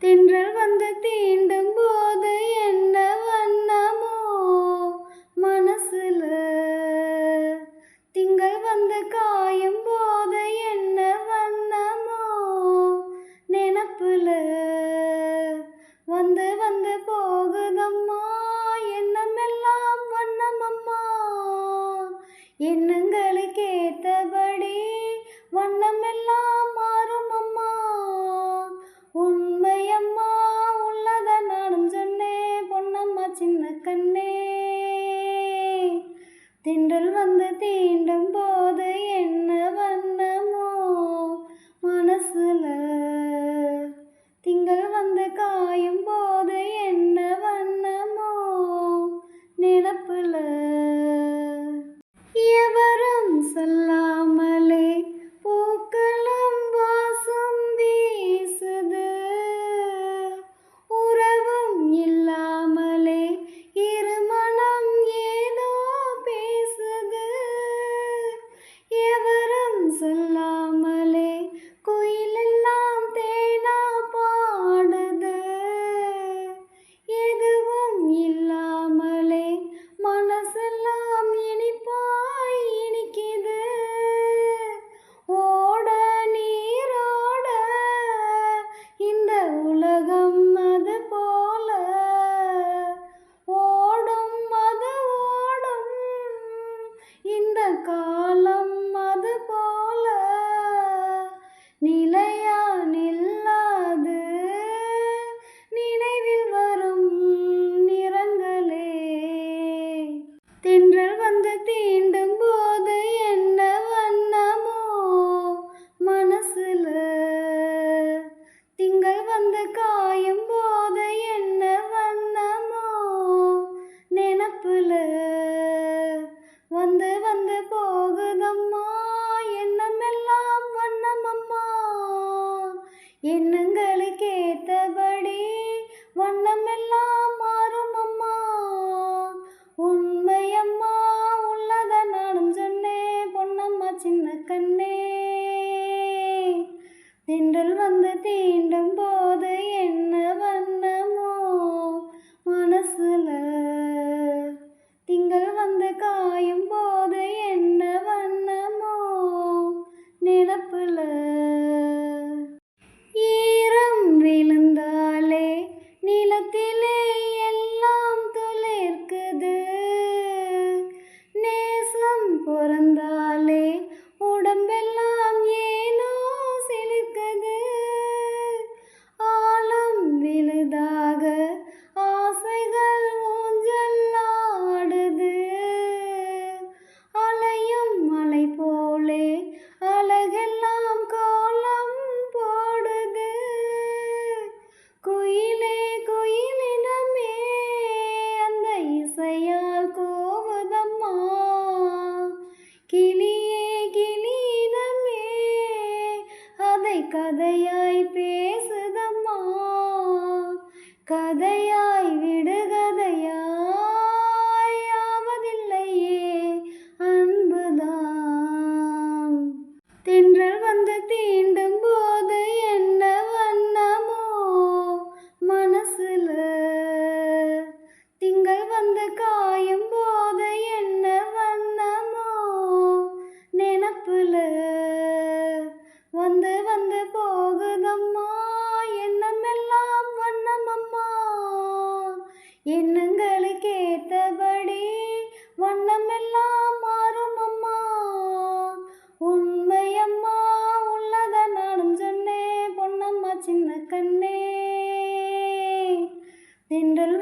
தென்றல் வந்து தீண்டும் போது என்ன வண்ணமோ மனசுல, திங்கள் வந்து காயும் போது என்ன வண்ணமோ நினப்புல, வந்து வந்து போகுதம்மா எண்ணமெல்லாம் வண்ணமம்மா, எண்ணங்களுக்கு ஏத்தபடி வண்ணமெல்லாம் மாறும் அம்மா. உண்மையம்மா உள்ளத நானும் சொன்னேன் பொன்னம்மா சின்ன கண்ணே. தென்றல் வந்து தீண்டும் போது என்ன வண்ணமோ மனசுல, திங்கள் வந்து காயும் போது என்ன வண்ணமோ நினப்புல. எவரும் சொல்லாமலே பூக்களும் வாசம் வீசுது, உறவும் இல்லாமலே இருமனம் ஏதோ பேசுது. எவரும் சொல்லாமலே குயிலெல்லாம் தேனா பாடுது, எதுவும் இல்லாமலே மனசெல்லாம் இனிப்பாய் இனிக்குது. ஓட நீரோட இந்த உலகம் அது போல ஓடும், அது ஓடும் இந்த காலம் அது போல நிலையா நில்லாது நினைவில் வரும் நிறங்களே. தென்றல் வந்து தீண்டும் போது என்ன வண்ணமோ மனசுல, திங்கள் வந்து காயும் போது என்ன வண்ணமோ நினப்புல, வந்து வந்து போகுதம்மா எண்ணமெல்லாம் வண்ணமம்மா, எண்ணங்களுக்கு ஏத்தபடி வண்ணமெல்லாம் மாறும் அம்மா. உண்மையம்மா உள்ளத நானும் சொன்னேன் பொன்னம்மா சின்ன கண்ணே. தென்றல் வந்து தீண்டும் போது என்ன வண்ணமோ மனசுல, திங்கள் வந்து காயும் போது என்ன வண்ணமோ நினப்புல. ஈரம் விழுந்தாலே நிலத்திலே எல்லாம் துளிர்க்குது, நேசம் பொறந்தாலே உடம்பெல்லாம் ஏனோ சிலிர்க்குது. ஆழம் விழுதாக ஆசைகள் ஊஞ்சல் ஆடுது, அலையும் மலை போலே அழகெல்லாம் கோலம் போடுது. குயிலே குயிலினமே அந்த இசையால் கோவதம்மா, கிளியே கிளியினமே அதை கதையாய் பேசுதம்மா. கதையாய் விடுகதையாய் ஆவதில்லையே அன்புதான். தென்றல் வந்து தீண்டும் போது என்ன வண்ணமோ மனசுல, திங்கள் வந்து காயும் போது என்ன வண்ணமோ நினப்புல, வந்து வந்து போகுதம்மா எண்ணமெல்லாம் வண்ணமம்மா, எண்ணங்களுக்கு ஏத்தபடி வண்ணமெல்லாம் மாறும் அம்மா. உண்மையம்மா உள்ளத நானும் சொன்னேன் பொன்னம்மா சின்ன கண்ணே. தென்றல்